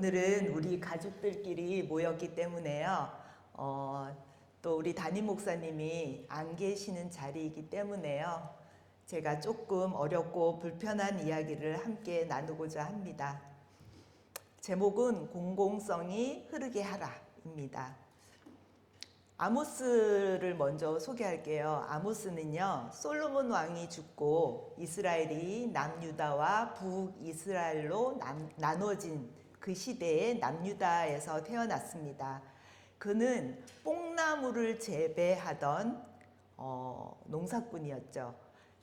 오늘은 우리 가족들끼리 모였기 때문에요. 또 우리 담임 목사님이 안 계시는 자리이기 때문에요. 제가 조금 어렵고 불편한 이야기를 함께 나누고자 합니다. 제목은 공공성이 흐르게 하라입니다. 아모스를 먼저 소개할게요. 아모스는요, 솔로몬 왕이 죽고 이스라엘이 남유다와 북이스라엘로 나눠진 그 시대에 남유다에서 태어났습니다. 그는 뽕나무를 재배하던 농사꾼이었죠.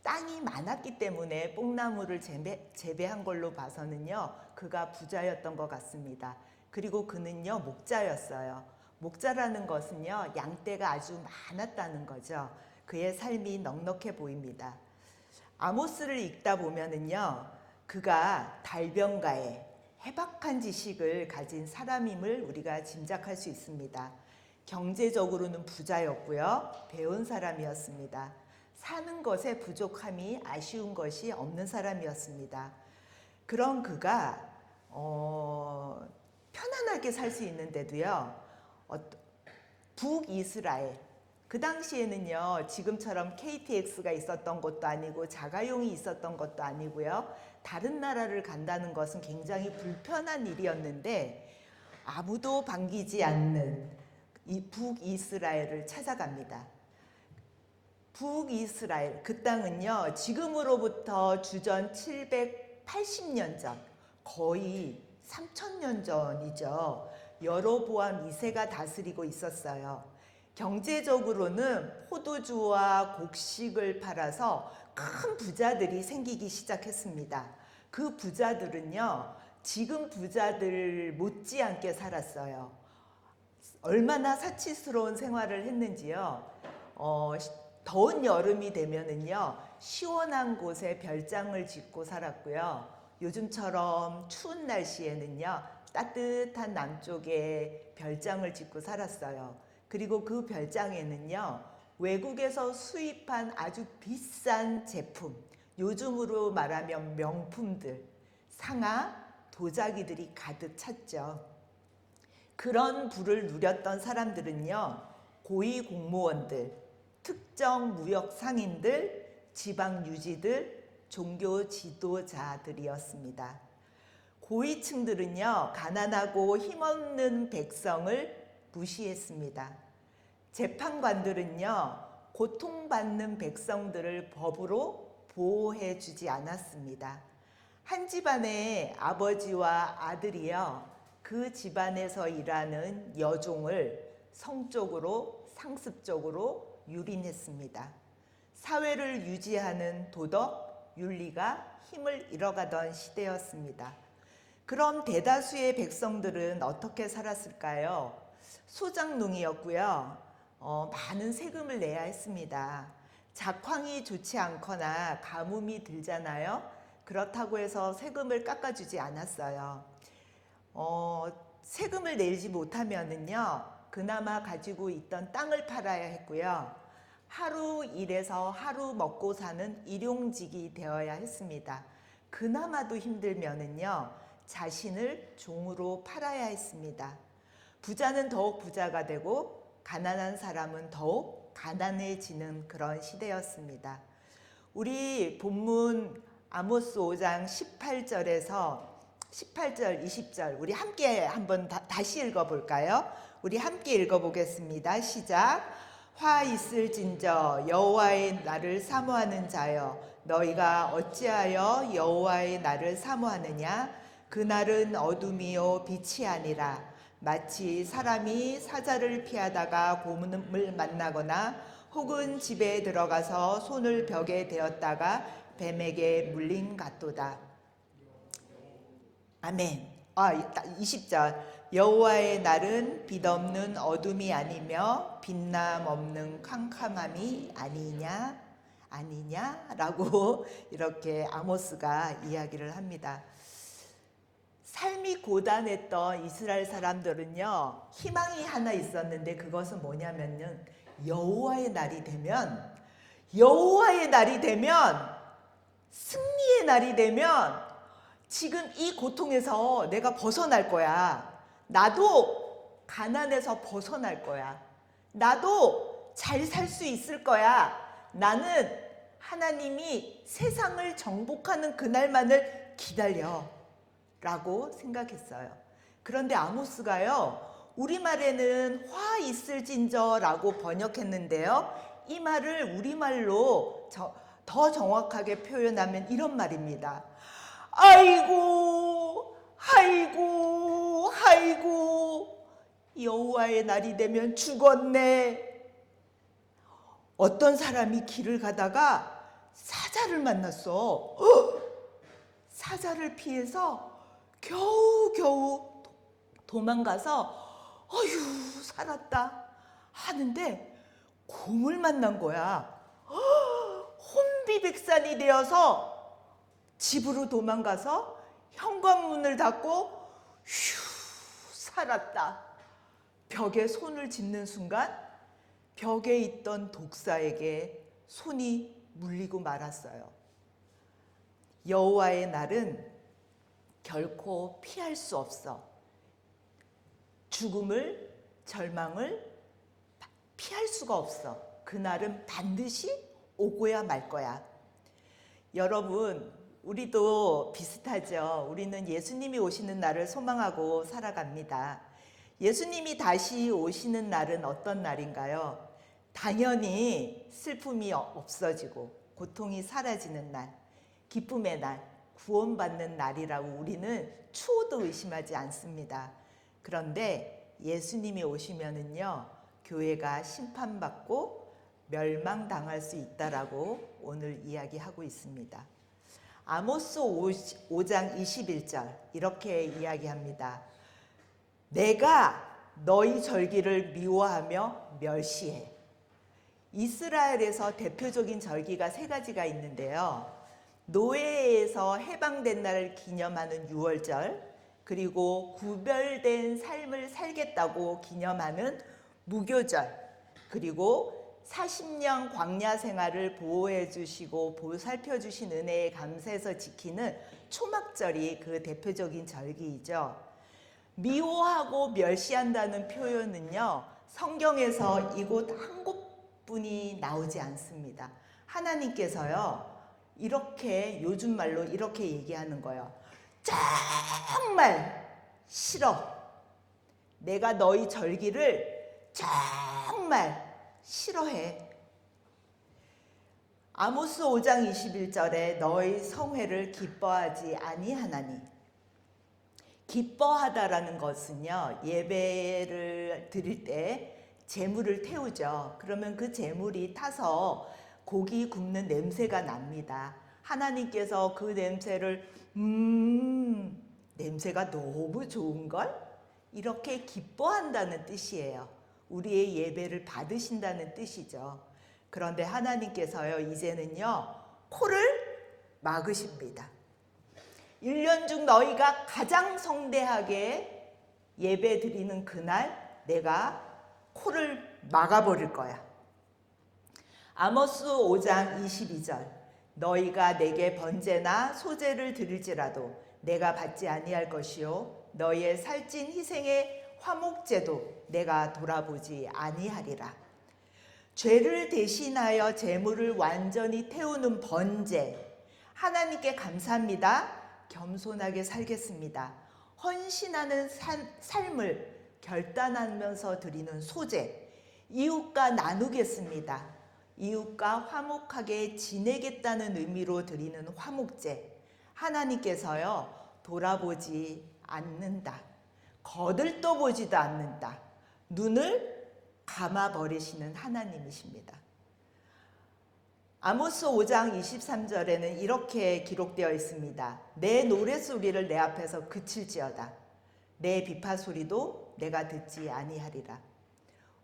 땅이 많았기 때문에 뽕나무를 재배한 걸로 봐서는요, 그가 부자였던 것 같습니다. 그리고 그는요, 목자였어요. 목자라는 것은요, 양떼가 아주 많았다는 거죠. 그의 삶이 넉넉해 보입니다. 아모스를 읽다 보면은요, 그가 달변가에 해박한 지식을 가진 사람임을 우리가 짐작할 수 있습니다. 경제적으로는 부자였고요, 배운 사람이었습니다. 사는 것에 부족함이 아쉬운 것이 없는 사람이었습니다. 그런 그가 편안하게 살 수 있는데도요, 북이스라엘, 그 당시에는요, 지금처럼 KTX가 있었던 것도 아니고 자가용이 있었던 것도 아니고요, 다른 나라를 간다는 것은 굉장히 불편한 일이었는데 아무도 반기지 않는 이 북이스라엘을 찾아갑니다. 북이스라엘, 그 땅은요, 지금으로부터 주전 780년 전, 거의 3000년 전이죠. 여로보암 2세가 다스리고 있었어요. 경제적으로는 포도주와 곡식을 팔아서 큰 부자들이 생기기 시작했습니다. 그 부자들은요, 지금 부자들 못지않게 살았어요. 얼마나 사치스러운 생활을 했는지요. 더운 여름이 되면은요, 시원한 곳에 별장을 짓고 살았고요. 요즘처럼 추운 날씨에는요, 따뜻한 남쪽에 별장을 짓고 살았어요. 그리고 그 별장에는요, 외국에서 수입한 아주 비싼 제품, 요즘으로 말하면 명품들, 상아, 도자기들이 가득 찼죠. 그런 부를 누렸던 사람들은요, 고위 공무원들, 특정 무역 상인들, 지방 유지들, 종교 지도자들이었습니다. 고위층들은요, 가난하고 힘없는 백성을 무시했습니다. 재판관들은요, 고통받는 백성들을 법으로 보호해 주지 않았습니다. 한 집안의 아버지와 아들이요, 그 집안에서 일하는 여종을 성적으로, 상습적으로 유린했습니다. 사회를 유지하는 도덕, 윤리가 힘을 잃어가던 시대였습니다. 그럼 대다수의 백성들은 어떻게 살았을까요? 소작농이었고요. 많은 세금을 내야 했습니다. 작황이 좋지 않거나 가뭄이 들잖아요. 그렇다고 해서 세금을 깎아주지 않았어요. 세금을 내지 못하면은요, 그나마 가지고 있던 땅을 팔아야 했고요. 하루 일해서 하루 먹고 사는 일용직이 되어야 했습니다. 그나마도 힘들면은요, 자신을 종으로 팔아야 했습니다. 부자는 더욱 부자가 되고 가난한 사람은 더욱 가난해지는 그런 시대였습니다. 우리 본문 아모스 5장 18절에서 18절, 20절 우리 함께 한번 다시 읽어볼까요? 우리 함께 읽어보겠습니다. 시작. 화 있을진저 여호와의 날을 사모하는 자여, 너희가 어찌하여 여호와의 날을 사모하느냐? 그날은 어둠이요 빛이 아니라 마치 사람이 사자를 피하다가 곰을 만나거나 혹은 집에 들어가서 손을 벽에 대었다가 뱀에게 물림 같도다. 아멘. 20절. 여호와의 날은 빛 없는 어둠이 아니며 빛남 없는 캄캄함이 아니냐라고 이렇게 아모스가 이야기를 합니다. 삶이 고단했던 이스라엘 사람들은요, 희망이 하나 있었는데 그것은 뭐냐면요, 여호와의 날이 되면, 승리의 날이 되면 지금 이 고통에서 내가 벗어날 거야. 나도 가난에서 벗어날 거야. 나도 잘 살 수 있을 거야. 나는 하나님이 세상을 정복하는 그날만을 기다려 라고 생각했어요. 그런데 아모스가요, 우리말에는 화 있을진저 라고 번역했는데요, 이 말을 우리말로 더 정확하게 표현하면 이런 말입니다. 아이고 아이고 아이고, 여호와의 날이 되면 죽었네. 어떤 사람이 길을 가다가 사자를 만났어. 사자를 피해서 겨우겨우 도망가서 어휴 살았다 하는데 곰을 만난 거야. 혼비백산이 되어서 집으로 도망가서 현관문을 닫고 휴 살았다. 벽에 손을 짚는 순간 벽에 있던 독사에게 손이 물리고 말았어요. 여호와의 날은 결코 피할 수 없어. 죽음을, 절망을 피할 수가 없어. 그날은 반드시 오고야 말 거야. 여러분, 우리도 비슷하죠. 우리는 예수님이 오시는 날을 소망하고 살아갑니다. 예수님이 다시 오시는 날은 어떤 날인가요? 당연히 슬픔이 없어지고 고통이 사라지는 날, 기쁨의 날, 구원받는 날이라고 우리는 추호도 의심하지 않습니다. 그런데 예수님이 오시면은요, 교회가 심판받고 멸망당할 수 있다라고 오늘 이야기하고 있습니다. 아모스 5장 21절 이렇게 이야기합니다. 내가 너희 절기를 미워하며 멸시해. 이스라엘에서 대표적인 절기가 3가지가 있는데요. 노예에서 해방된 날을 기념하는 유월절, 그리고 구별된 삶을 살겠다고 기념하는 무교절, 그리고 40년 광야 생활을 보호해 주시고 보살펴 주신 은혜에 감사해서 지키는 초막절이 그 대표적인 절기이죠. 미워하고 멸시한다는 표현은요, 성경에서 이곳 한 곳뿐이 나오지 않습니다. 하나님께서요, 이렇게 요즘 말로 이렇게 얘기하는 거예요. 정말 싫어. 내가 너희 절기를 정말 싫어해. 아모스 5장 21절에 너희 성회를 기뻐하지 아니하나니. 기뻐하다라는 것은요, 예배를 드릴 때 제물을 태우죠. 그러면 그 제물이 타서 고기 굽는 냄새가 납니다. 하나님께서 그 냄새를 냄새가 너무 좋은걸? 이렇게 기뻐한다는 뜻이에요. 우리의 예배를 받으신다는 뜻이죠. 그런데 하나님께서요, 이제는요, 코를 막으십니다. 1년 중 너희가 가장 성대하게 예배 드리는 그날 내가 코를 막아버릴 거야. 아모스 5장 22절 너희가 내게 번제나 소제를 드릴지라도 내가 받지 아니할 것이요 너희의 살찐 희생의 화목제도 내가 돌아보지 아니하리라. 죄를 대신하여 제물을 완전히 태우는 번제, 하나님께 감사합니다. 겸손하게 살겠습니다. 헌신하는 삶을 결단하면서 드리는 소제, 이웃과 나누겠습니다. 이웃과 화목하게 지내겠다는 의미로 드리는 화목제, 하나님께서요, 돌아보지 않는다. 거들떠보지도 않는다. 눈을 감아버리시는 하나님이십니다. 아모스 5장 23절에는 이렇게 기록되어 있습니다. 내 노랫소리를 내 앞에서 그칠지어다. 내 비파 소리도 내가 듣지 아니하리라.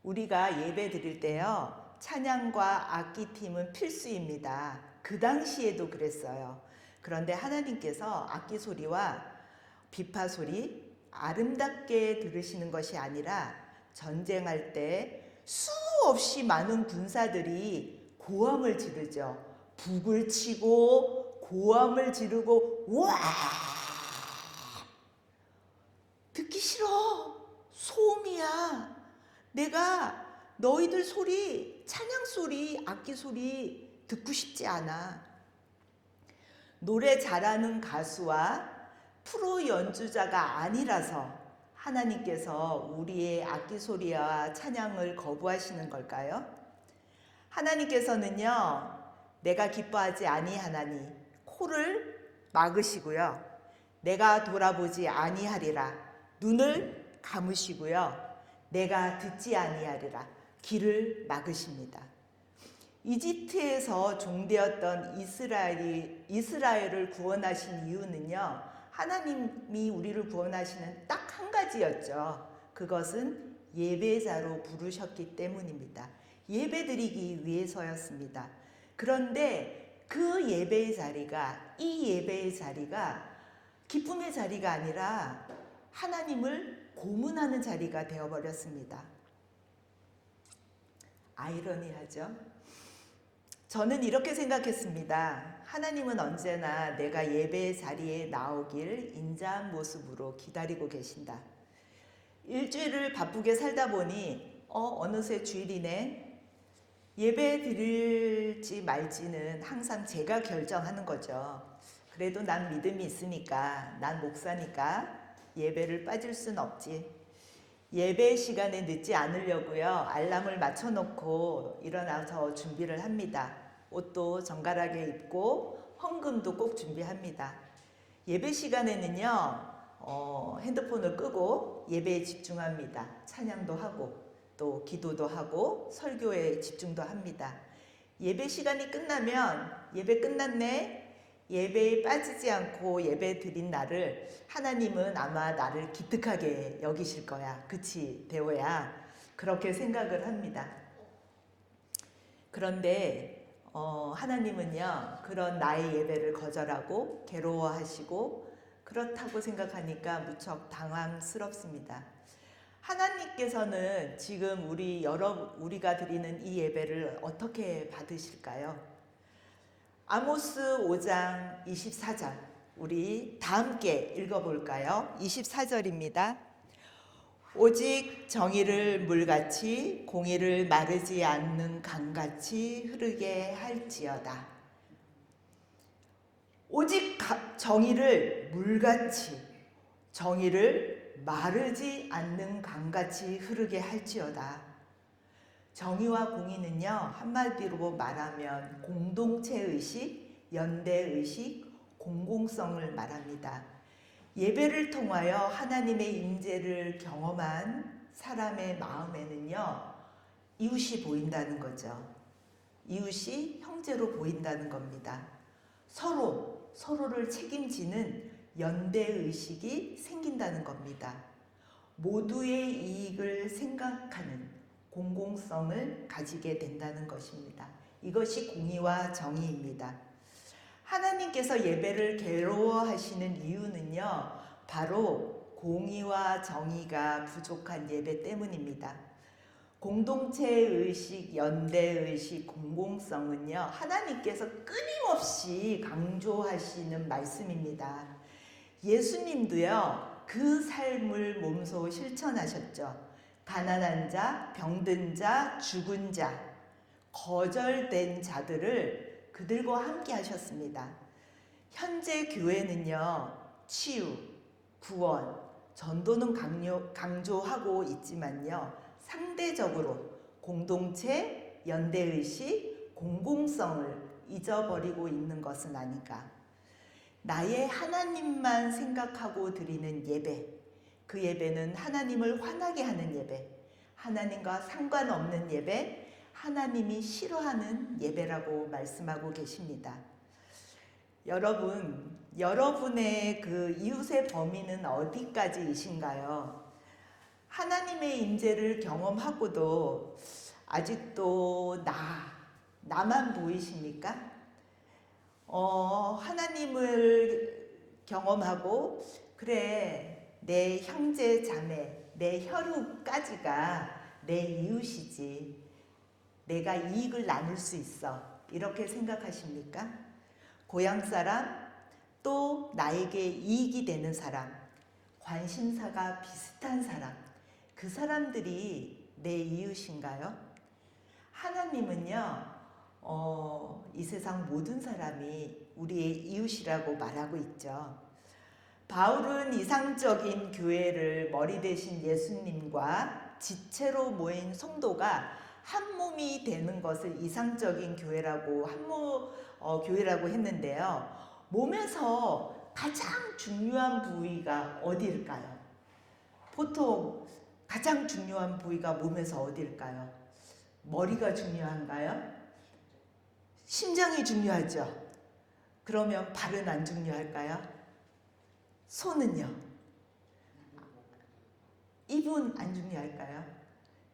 우리가 예배 드릴 때요, 찬양과 악기팀은 필수입니다. 그 당시에도 그랬어요. 그런데 하나님께서 악기 소리와 비파 소리 아름답게 들으시는 것이 아니라 전쟁할 때 수없이 많은 군사들이 고함을 지르죠. 북을 치고 고함을 지르고 와 싫어. 소음이야. 내가 너희들 소리, 찬양 소리, 악기 소리 듣고 싶지 않아. 노래 잘하는 가수와 프로 연주자가 아니라서 하나님께서 우리의 악기 소리와 찬양을 거부하시는 걸까요? 하나님께서는요, 내가 기뻐하지 아니하나니 코를 막으시고요, 내가 돌아보지 아니하리라 눈을 감으시고요, 내가 듣지 아니하리라 귀를 막으십니다. 이집트에서 종되었던 이스라엘을 구원하신 이유는요, 하나님이 우리를 구원하시는 딱 한 가지였죠. 그것은 예배자로 부르셨기 때문입니다. 예배드리기 위해서였습니다. 그런데 그 예배의 자리가, 이 예배의 자리가 기쁨의 자리가 아니라 하나님을 고문하는 자리가 되어버렸습니다. 아이러니하죠? 저는 이렇게 생각했습니다. 하나님은 언제나 내가 예배의 자리에 나오길 인자한 모습으로 기다리고 계신다. 일주일을 바쁘게 살다 보니 어느새 주일이네. 예배 드릴지 말지는 항상 제가 결정하는 거죠. 그래도 난 믿음이 있으니까, 난 목사니까 예배를 빠질 순 없지. 예배 시간에 늦지 않으려고요, 알람을 맞춰놓고 일어나서 준비를 합니다. 옷도 정갈하게 입고 헌금도 꼭 준비합니다. 예배 시간에는요, 핸드폰을 끄고 예배에 집중합니다. 찬양도 하고 또 기도도 하고 설교에 집중도 합니다. 예배 시간이 끝나면 예배 끝났네, 예배에 빠지지 않고 예배 드린 나를 하나님은 아마 나를 기특하게 여기실 거야. 그치, 대호야? 그렇게 생각을 합니다. 그런데 하나님은요, 그런 나의 예배를 거절하고 괴로워하시고 그렇다고 생각하니까 무척 당황스럽습니다. 하나님께서는 지금 우리가 드리는 이 예배를 어떻게 받으실까요? 아모스 5장 24절, 우리 다 함께 읽어볼까요? 24절입니다. 오직 정의를 물같이 공의를 마르지 않는 강같이 흐르게 할지어다. 오직 정의를 물같이, 정의를 마르지 않는 강같이 흐르게 할지어다. 정의와 공의는요, 한마디로 말하면 공동체의식, 연대의식, 공공성을 말합니다. 예배를 통하여 하나님의 임재를 경험한 사람의 마음에는요, 이웃이 보인다는 거죠. 이웃이 형제로 보인다는 겁니다. 서로를 책임지는 연대의식이 생긴다는 겁니다. 모두의 이익을 생각하는 공공성을 가지게 된다는 것입니다. 이것이 공의와 정의입니다. 하나님께서 예배를 괴로워하시는 이유는요, 바로 공의와 정의가 부족한 예배 때문입니다. 공동체의식, 연대의식, 공공성은요, 하나님께서 끊임없이 강조하시는 말씀입니다. 예수님도요, 그 삶을 몸소 실천하셨죠. 가난한 자, 병든 자, 죽은 자, 거절된 자들을 그들과 함께 하셨습니다. 현재 교회는요, 치유, 구원, 전도는 강조하고 있지만요, 상대적으로 공동체, 연대의식, 공공성을 잊어버리고 있는 것은 아닌가. 나의 하나님만 생각하고 드리는 예배, 그 예배는 하나님을 화나게 하는 예배, 하나님과 상관없는 예배, 하나님이 싫어하는 예배라고 말씀하고 계십니다. 여러분, 여러분의 그 이웃의 범위는 어디까지이신가요? 하나님의 임재를 경험하고도 아직도 나만 보이십니까? 하나님을 경험하고, 그래, 내 형제 자매, 내 혈육까지가 내 이웃이지, 내가 이익을 나눌 수 있어, 이렇게 생각하십니까? 고향 사람, 또 나에게 이익이 되는 사람, 관심사가 비슷한 사람, 그 사람들이 내 이웃인가요? 하나님은요, 이 세상 모든 사람이 우리의 이웃이라고 말하고 있죠. 바울은 이상적인 교회를 머리 대신 예수님과 지체로 모인 성도가 한 몸이 되는 것을 이상적인 교회라고 교회라고 했는데요. 몸에서 가장 중요한 부위가 어디일까요? 보통 가장 중요한 부위가 몸에서 어디일까요? 머리가 중요한가요? 심장이 중요하죠. 그러면 발은 안 중요할까요? 손은요? 입은 안 중요할까요?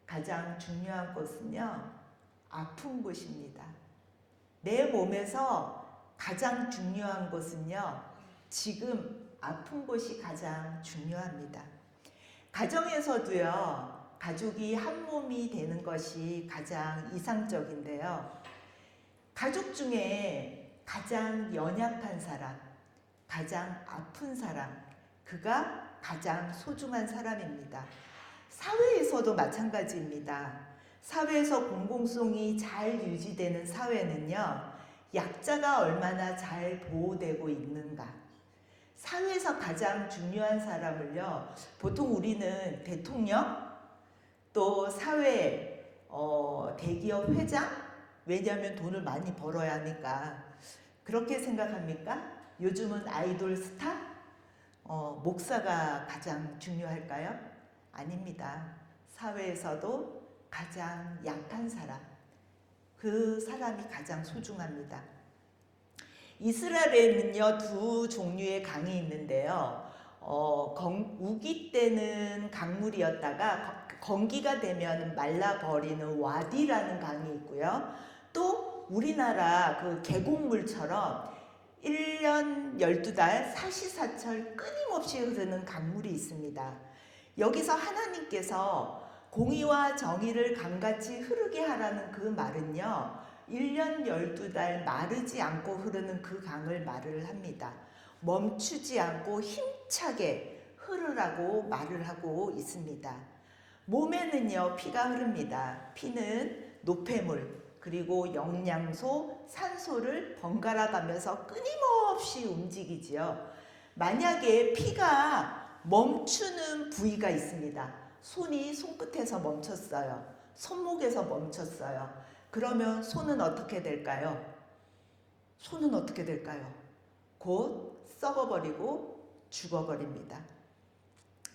가장 중요한 곳은요, 아픈 곳입니다. 내 몸에서 가장 중요한 곳은요, 지금 아픈 곳이 가장 중요합니다. 가정에서도요, 가족이 한 몸이 되는 것이 가장 이상적인데요. 가족 중에 가장 연약한 사람, 가장 아픈 사람, 그가 가장 소중한 사람입니다. 사회에서도 마찬가지입니다. 사회에서 공공성이 잘 유지되는 사회는요, 약자가 얼마나 잘 보호되고 있는가. 사회에서 가장 중요한 사람을요, 보통 우리는 대통령, 또 사회 대기업 회장, 왜냐하면 돈을 많이 벌어야 하니까 그렇게 생각합니까? 요즘은 아이돌 스타, 목사가 가장 중요할까요? 아닙니다. 사회에서도 가장 약한 사람, 그 사람이 가장 소중합니다. 이스라엘에는요, 두 종류의 강이 있는데요. 우기 때는 강물이었다가 건기가 되면 말라버리는 와디라는 강이 있고요. 또 우리나라 그 계곡물처럼 1년 12달 사시사철 끊임없이 흐르는 강물이 있습니다. 여기서 하나님께서 공의와 정의를 강같이 흐르게 하라는 그 말은요, 1년 12달 마르지 않고 흐르는 그 강을 말을 합니다. 멈추지 않고 힘차게 흐르라고 말을 하고 있습니다. 몸에는요, 피가 흐릅니다. 피는 노폐물, 그리고 영양소, 산소를 번갈아 가면서 끊임없이 움직이지요. 만약에 피가 멈추는 부위가 있습니다. 손이 손끝에서 멈췄어요. 손목에서 멈췄어요. 그러면 손은 어떻게 될까요? 손은 어떻게 될까요? 곧 썩어버리고 죽어버립니다.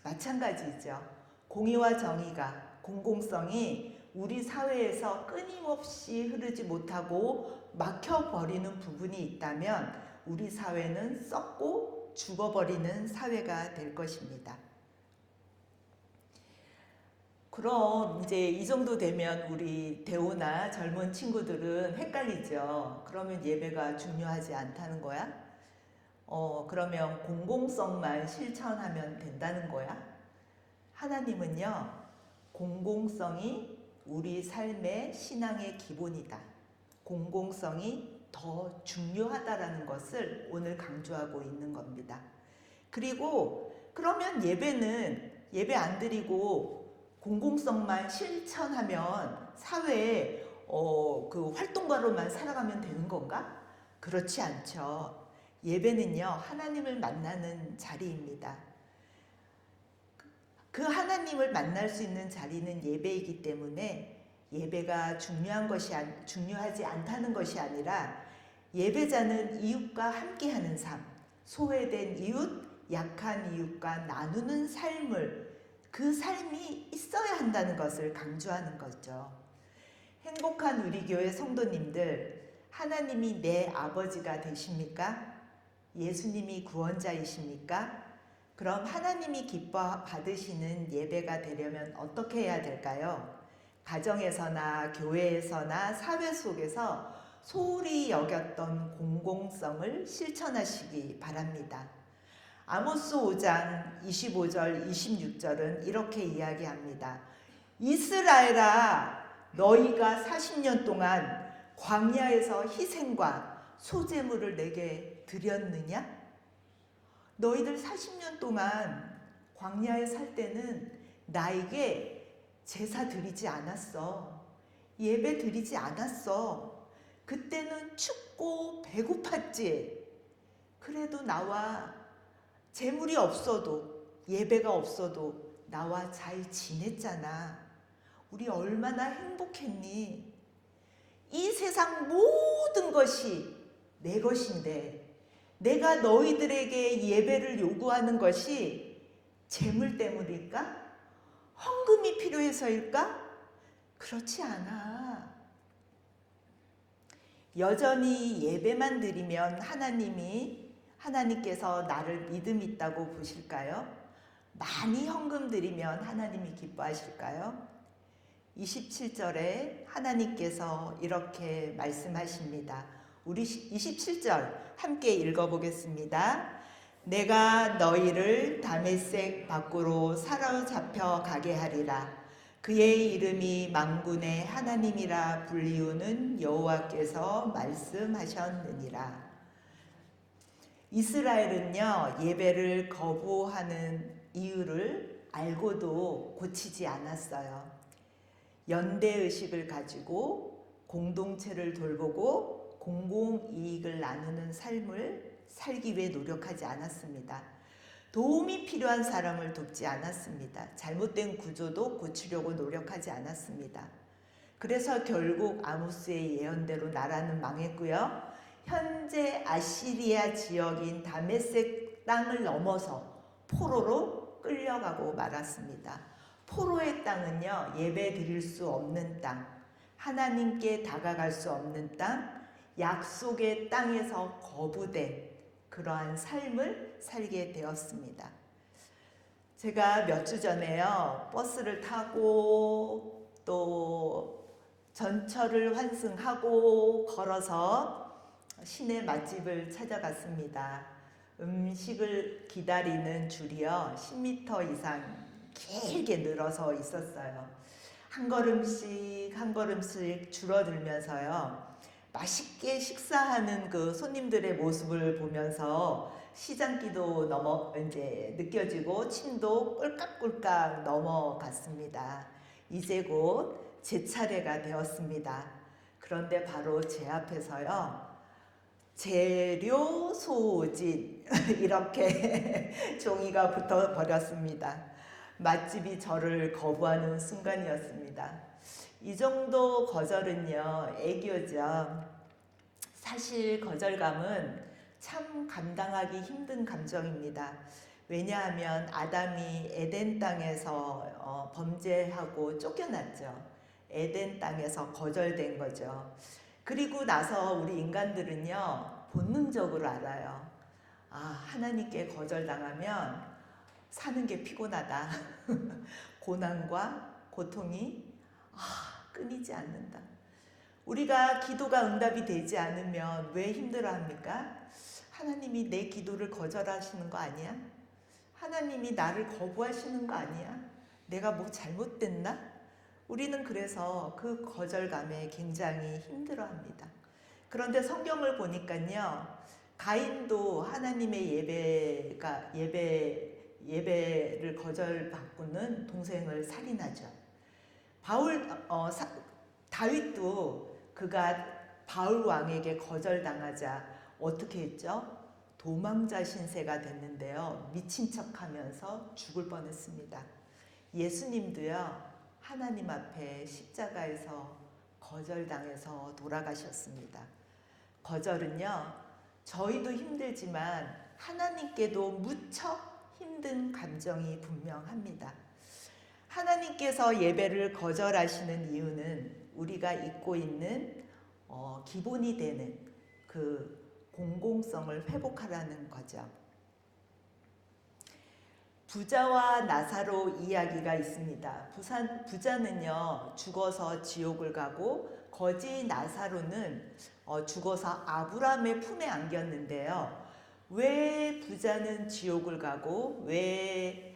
마찬가지죠. 공의와 정의가, 공공성이 우리 사회에서 끊임없이 흐르지 못하고 막혀버리는 부분이 있다면 우리 사회는 썩고 죽어버리는 사회가 될 것입니다. 그럼 이제 이 정도 되면 우리 대우나 젊은 친구들은 헷갈리죠. 그러면 예배가 중요하지 않다는 거야? 그러면 공공성만 실천하면 된다는 거야? 하나님은요, 공공성이 우리 삶의 신앙의 기본이다. 공공성이 더 중요하다라는 것을 오늘 강조하고 있는 겁니다. 그리고 그러면 예배 안 드리고 공공성만 실천하면 사회에 그 활동가로만 살아가면 되는 건가? 그렇지 않죠. 예배는요, 하나님을 만나는 자리입니다. 그 하나님을 만날 수 있는 자리는 예배이기 때문에 예배가 중요하지 않다는 것이 아니라 예배자는 이웃과 함께하는 삶, 소외된 이웃, 약한 이웃과 나누는 삶을, 그 삶이 있어야 한다는 것을 강조하는 거죠. 행복한 우리 교회 성도님들, 하나님이 내 아버지가 되십니까? 예수님이 구원자이십니까? 그럼 하나님이 기뻐 받으시는 예배가 되려면 어떻게 해야 될까요? 가정에서나 교회에서나 사회 속에서 소홀히 여겼던 공공성을 실천하시기 바랍니다. 아모스 5장 25절 26절은 이렇게 이야기합니다. 이스라엘아, 너희가 40년 동안 광야에서 희생과 소제물을 내게 드렸느냐? 너희들 40년 동안 광야에 살 때는 나에게 제사 드리지 않았어. 예배 드리지 않았어. 그때는 춥고 배고팠지. 그래도 나와 재물이 없어도 예배가 없어도 나와 잘 지냈잖아. 우리 얼마나 행복했니? 이 세상 모든 것이 내 것인데 내가 너희들에게 예배를 요구하는 것이 재물 때문일까? 헌금이 필요해서일까? 그렇지 않아. 여전히 예배만 드리면 하나님께서 나를 믿음 있다고 보실까요? 많이 헌금 드리면 하나님이 기뻐하실까요? 27절에 하나님께서 이렇게 말씀하십니다. 우리 27절 함께 읽어보겠습니다. 내가 너희를 다메섹 밖으로 사로잡혀 가게 하리라. 그의 이름이 만군의 하나님이라 불리우는 여호와께서 말씀하셨느니라. 이스라엘은요, 예배를 거부하는 이유를 알고도 고치지 않았어요. 연대의식을 가지고 공동체를 돌보고 공공이익을 나누는 삶을 살기 위해 노력하지 않았습니다. 도움이 필요한 사람을 돕지 않았습니다. 잘못된 구조도 고치려고 노력하지 않았습니다. 그래서 결국 아모스의 예언대로 나라는 망했고요. 현재 아시리아 지역인 다메섹 땅을 넘어서 포로로 끌려가고 말았습니다. 포로의 땅은요, 예배 드릴 수 없는 땅, 하나님께 다가갈 수 없는 땅, 약속의 땅에서 거부된 그러한 삶을 살게 되었습니다. 제가 몇 주 전에요, 버스를 타고 또 전철을 환승하고 걸어서 시내 맛집을 찾아갔습니다. 음식을 기다리는 줄이요, 10m 이상 길게 늘어서 있었어요. 한 걸음씩 한 걸음씩 줄어들면서요, 맛있게 식사하는 그 손님들의 모습을 보면서 시장기도 이제 느껴지고 침도 꼴깍꼴깍 넘어갔습니다. 이제 곧 제 차례가 되었습니다. 그런데 바로 제 앞에서요, 재료 소진 이렇게 종이가 붙어 버렸습니다. 맛집이 저를 거부하는 순간이었습니다. 이 정도 거절은요, 애교죠. 사실 거절감은 참 감당하기 힘든 감정입니다. 왜냐하면 아담이 에덴 땅에서 범죄하고 쫓겨났죠. 에덴 땅에서 거절된 거죠. 그리고 나서 우리 인간들은요, 본능적으로 알아요. 아, 하나님께 거절당하면 사는 게 피곤하다. 고난과 고통이 끊이지 않는다. 우리가 기도가 응답이 되지 않으면 왜 힘들어합니까? 하나님이 내 기도를 거절하시는 거 아니야? 하나님이 나를 거부하시는 거 아니야? 내가 뭐 잘못됐나? 우리는 그래서 그 거절감에 굉장히 힘들어합니다. 그런데 성경을 보니까요, 가인도 하나님의 예배를 거절받고는 동생을 살인하죠. 다윗도 그가 바울 왕에게 거절당하자 어떻게 했죠? 도망자 신세가 됐는데요, 미친 척하면서 죽을 뻔했습니다. 예수님도요, 하나님 앞에 십자가에서 거절당해서 돌아가셨습니다. 거절은요, 저희도 힘들지만 하나님께도 무척 힘든 감정이 분명합니다. 하나님께서 예배를 거절하시는 이유는 우리가 잊고 있는 기본이 되는 그 공공성을 회복하라는 거죠. 부자와 나사로 이야기가 있습니다. 부자는요, 죽어서 지옥을 가고 거지 나사로는 죽어서 아브라함의 품에 안겼는데요. 왜 부자는 지옥을 가고 왜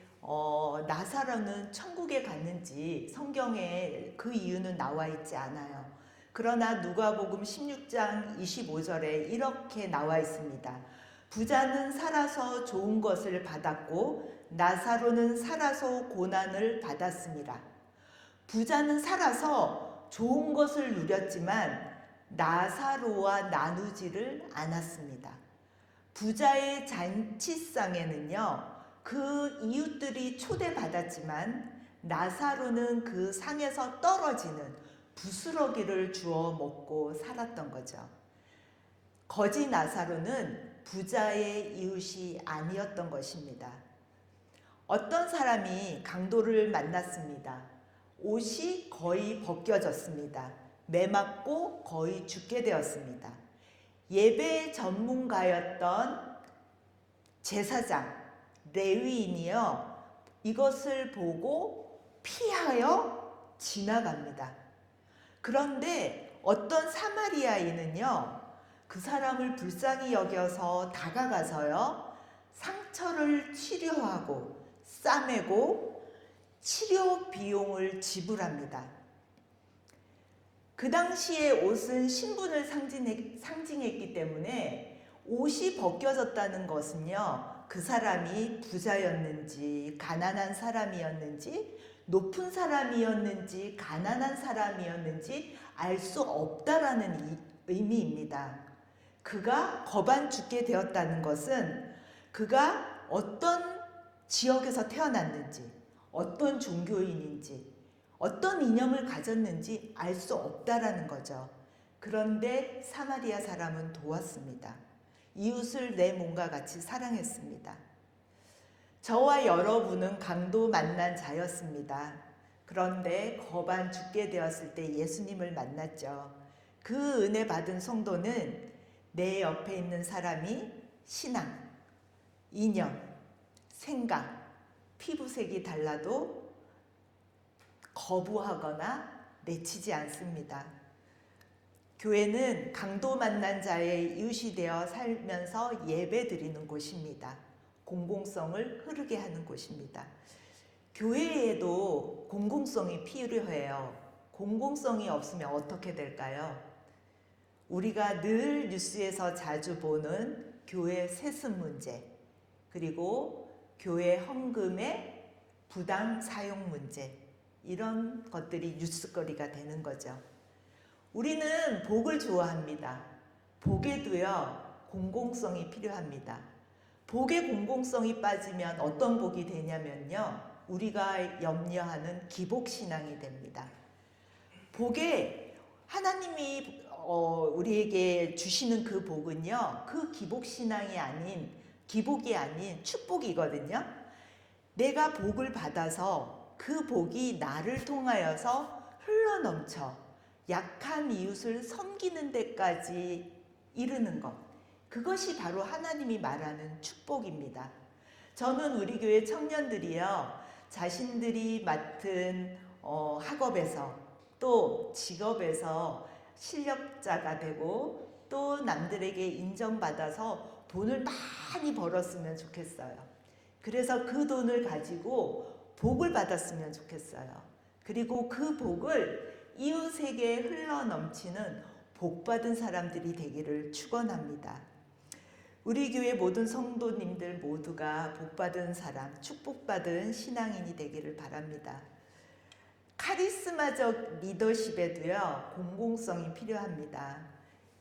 나사로는 천국에 갔는지 성경에 그 이유는 나와 있지 않아요. 그러나 누가복음 16장 25절에 이렇게 나와 있습니다. 부자는 살아서 좋은 것을 받았고 나사로는 살아서 고난을 받았습니다. 부자는 살아서 좋은 것을 누렸지만 나사로와 나누지를 않았습니다. 부자의 잔치상에는요, 그 이웃들이 초대받았지만 나사로는 그 상에서 떨어지는 부스러기를 주워 먹고 살았던 거죠. 거지 나사로는 부자의 이웃이 아니었던 것입니다. 어떤 사람이 강도를 만났습니다. 옷이 거의 벗겨졌습니다. 매맞고 거의 죽게 되었습니다. 예배 전문가였던 제사장 레위인이요, 이것을 보고 피하여 지나갑니다. 그런데 어떤 사마리아인은요, 그 사람을 불쌍히 여겨서 다가가서요, 상처를 치료하고 싸매고 치료 비용을 지불합니다. 그 당시에 옷은 신분을 상징했기 때문에 옷이 벗겨졌다는 것은요, 그 사람이 부자였는지 가난한 사람이었는지 높은 사람이었는지 가난한 사람이었는지 알 수 없다라는 의미입니다. 그가 거반 죽게 되었다는 것은 그가 어떤 지역에서 태어났는지, 어떤 종교인인지, 어떤 이념을 가졌는지 알 수 없다라는 거죠. 그런데 사마리아 사람은 도왔습니다. 이웃을 내 몸과 같이 사랑했습니다. 저와 여러분은 강도 만난 자였습니다. 그런데 거반 죽게 되었을 때 예수님을 만났죠. 그 은혜 받은 성도는 내 옆에 있는 사람이 신앙, 이념, 생각, 피부색이 달라도 거부하거나 내치지 않습니다. 교회는 강도 만난 자의 이웃이 되어 살면서 예배 드리는 곳입니다. 공공성을 흐르게 하는 곳입니다. 교회에도 공공성이 필요해요. 공공성이 없으면 어떻게 될까요? 우리가 늘 뉴스에서 자주 보는 교회 세습 문제, 그리고 교회 헌금의 부당 사용 문제, 이런 것들이 뉴스거리가 되는 거죠. 우리는 복을 좋아합니다. 복에도요, 공공성이 필요합니다. 복의 공공성이 빠지면 어떤 복이 되냐면요, 우리가 염려하는 기복신앙이 됩니다. 복에 하나님이 우리에게 주시는 그 복은요, 그 기복신앙이 아닌, 기복이 아닌 축복이거든요. 내가 복을 받아서 그 복이 나를 통하여서 흘러넘쳐 약한 이웃을 섬기는 데까지 이르는 것, 그것이 바로 하나님이 말하는 축복입니다. 저는 우리 교회 청년들이요, 자신들이 맡은 학업에서 또 직업에서 실력자가 되고 또 남들에게 인정받아서 돈을 많이 벌었으면 좋겠어요. 그래서 그 돈을 가지고 복을 받았으면 좋겠어요. 그리고 그 복을 이웃에게 흘러넘치는 복받은 사람들이 되기를 축원합니다. 우리 교회 모든 성도님들 모두가 복받은 사람, 축복받은 신앙인이 되기를 바랍니다. 카리스마적 리더십에도요, 공공성이 필요합니다.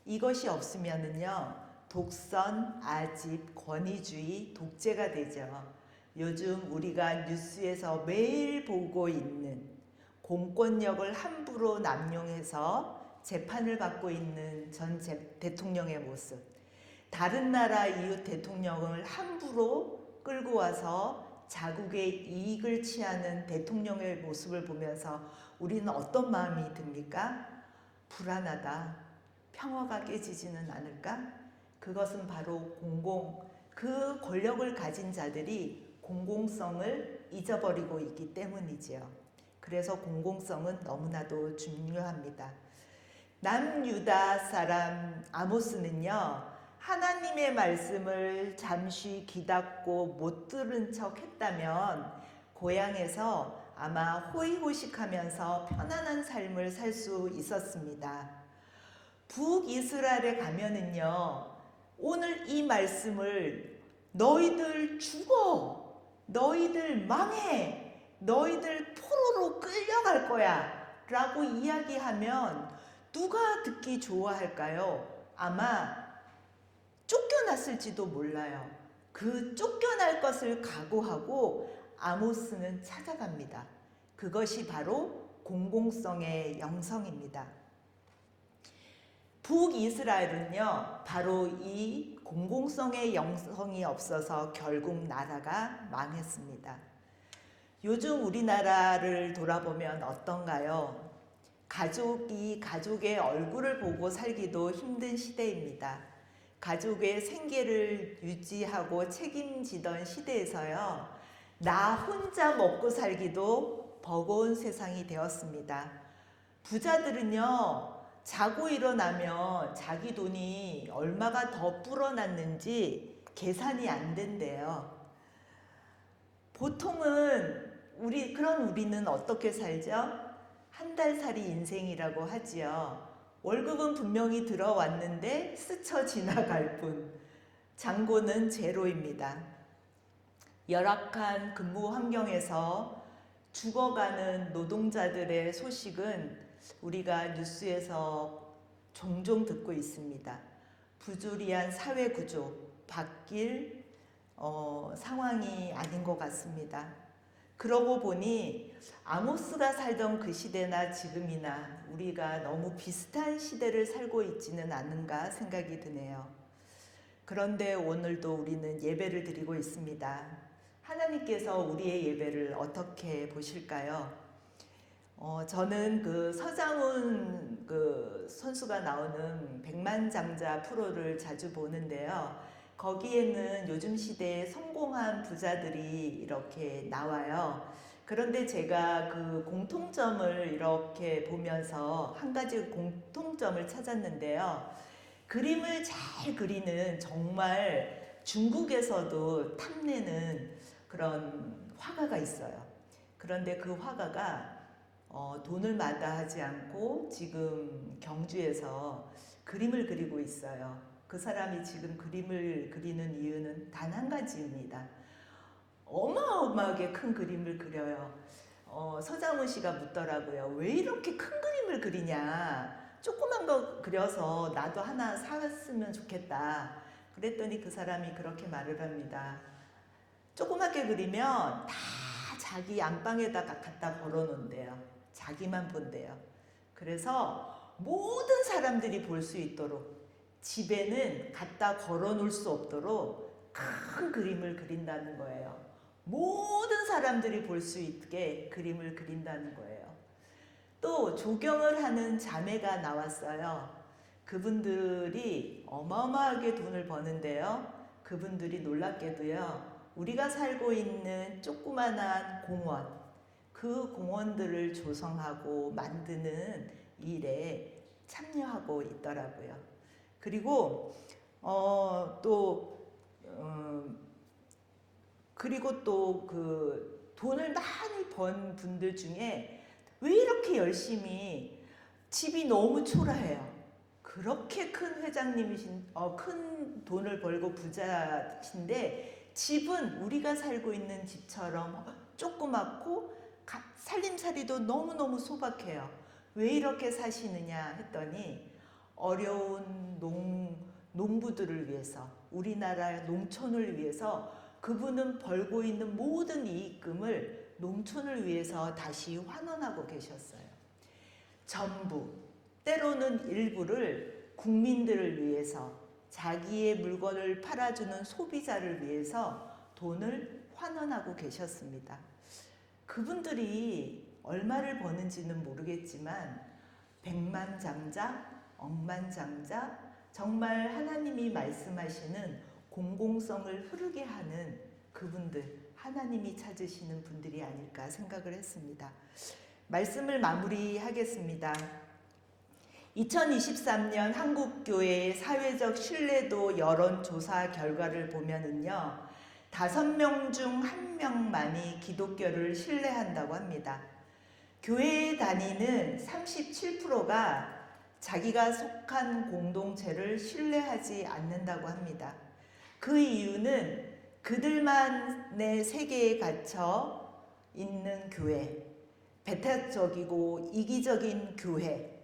이것이 없으면은요, 독선, 아집, 권위주의, 독재가 되죠. 요즘 우리가 뉴스에서 매일 보고 있는 공권력을 함부로 남용해서 재판을 받고 있는 전 대통령의 모습, 다른 나라 이웃 대통령을 함부로 끌고 와서 자국의 이익을 취하는 대통령의 모습을 보면서 우리는 어떤 마음이 듭니까? 불안하다. 평화가 깨지지는 않을까? 그것은 바로 그 권력을 가진 자들이 공공성을 잊어버리고 있기 때문이지요. 그래서 공공성은 너무나도 중요합니다. 남유다 사람 아모스는요, 하나님의 말씀을 잠시 귀닫고 못 들은 척 했다면 고향에서 아마 호의호식하면서 편안한 삶을 살 수 있었습니다. 북이스라엘에 가면은요, 오늘 이 말씀을 너희들 죽어, 너희들 망해, 너희들 포로로 끌려갈 거야 라고 이야기하면 누가 듣기 좋아할까요? 아마 쫓겨났을지도 몰라요. 그 쫓겨날 것을 각오하고 아모스는 찾아갑니다. 그것이 바로 공공성의 영성입니다. 북이스라엘은요, 바로 이 공공성의 영성이 없어서 결국 나라가 망했습니다. 요즘 우리나라를 돌아보면 어떤가요? 가족이 가족의 얼굴을 보고 살기도 힘든 시대입니다. 가족의 생계를 유지하고 책임지던 시대에서요, 나 혼자 먹고 살기도 버거운 세상이 되었습니다. 부자들은요, 자고 일어나면 자기 돈이 얼마가 더 불어났는지 계산이 안 된대요. 보통은 우리는 어떻게 살죠? 한 달 살이 인생이라고 하지요. 월급은 분명히 들어왔는데 스쳐 지나갈 뿐. 잔고는 제로입니다. 열악한 근무 환경에서 죽어가는 노동자들의 소식은 우리가 뉴스에서 종종 듣고 있습니다. 부조리한 사회 구조, 바뀔 상황이 아닌 것 같습니다. 그러고 보니 아모스가 살던 그 시대나 지금이나 우리가 너무 비슷한 시대를 살고 있지는 않은가 생각이 드네요. 그런데 오늘도 우리는 예배를 드리고 있습니다. 하나님께서 우리의 예배를 어떻게 보실까요? 저는 그 서장훈 선수가 나오는 백만장자 프로를 자주 보는데요. 거기에는 요즘 시대에 성공한 부자들이 이렇게 나와요. 그런데 제가 그 공통점을 이렇게 보면서 한 가지 공통점을 찾았는데요. 그림을 잘 그리는, 정말 중국에서도 탐내는 그런 화가가 있어요. 그런데 그 화가가 돈을 마다하지 않고 지금 경주에서 그림을 그리고 있어요. 그 사람이 지금 그림을 그리는 이유는 단 한 가지입니다. 어마어마하게 큰 그림을 그려요. 서장훈 씨가 묻더라고요. 왜 이렇게 큰 그림을 그리냐? 조그만 거 그려서 나도 하나 사왔으면 좋겠다. 그랬더니 그 사람이 그렇게 말을 합니다. 조그맣게 그리면 다 자기 안방에다가 갖다 걸어놓는데요. 자기만 본대요. 그래서 모든 사람들이 볼 수 있도록, 집에는 갖다 걸어놓을 수 없도록 큰 그림을 그린다는 거예요. 모든 사람들이 볼 수 있게 그림을 그린다는 거예요. 또 조경을 하는 자매가 나왔어요. 그분들이 어마어마하게 돈을 버는데요. 그분들이 놀랍게도요, 우리가 살고 있는 조그만한 공원, 그 공원들을 조성하고 만드는 일에 참여하고 있더라고요. 그리고 또 그 돈을 많이 번 분들 중에 왜 이렇게 열심히, 집이 너무 초라해요. 그렇게 큰 회장님이신, 큰 돈을 벌고 부자신데 집은 우리가 살고 있는 집처럼 조그맣고 살림살이도 너무너무 소박해요. 왜 이렇게 사시느냐 했더니 어려운 농부들을 위해서, 우리나라 농촌을 위해서 그분은 벌고 있는 모든 이익금을 농촌을 위해서 다시 환원하고 계셨어요. 전부, 때로는 일부를 국민들을 위해서, 자기의 물건을 팔아주는 소비자를 위해서 돈을 환원하고 계셨습니다. 그분들이 얼마를 버는지는 모르겠지만 백만장자, 억만장자, 정말 하나님이 말씀하시는 공공성을 흐르게 하는 그분들, 하나님이 찾으시는 분들이 아닐까 생각을 했습니다. 말씀을 마무리하겠습니다. 2023년 한국교회의 사회적 신뢰도 여론조사 결과를 보면은요, 5명 중 1명만이 기독교를 신뢰한다고 합니다. 교회에 다니는 37%가 자기가 속한 공동체를 신뢰하지 않는다고 합니다. 그 이유는 그들만의 세계에 갇혀 있는 교회, 배타적이고 이기적인 교회,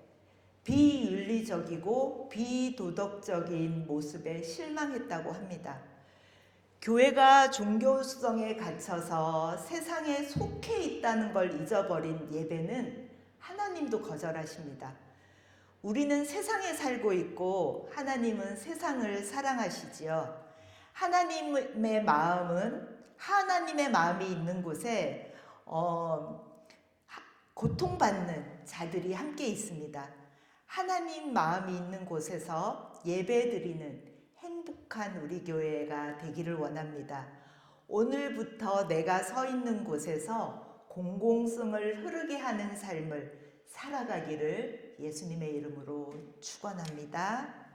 비윤리적이고 비도덕적인 모습에 실망했다고 합니다. 교회가 종교성에 갇혀서 세상에 속해 있다는 걸 잊어버린 예배는 하나님도 거절하십니다. 우리는 세상에 살고 있고 하나님은 세상을 사랑하시지요. 하나님의 마음이 있는 곳에 고통받는 자들이 함께 있습니다. 하나님 마음이 있는 곳에서 예배드리는 행복한 우리 교회가 되기를 원합니다. 오늘부터 내가 서 있는 곳에서 공공성을 흐르게 하는 삶을 살아가기를 예수님의 이름으로 축원합니다.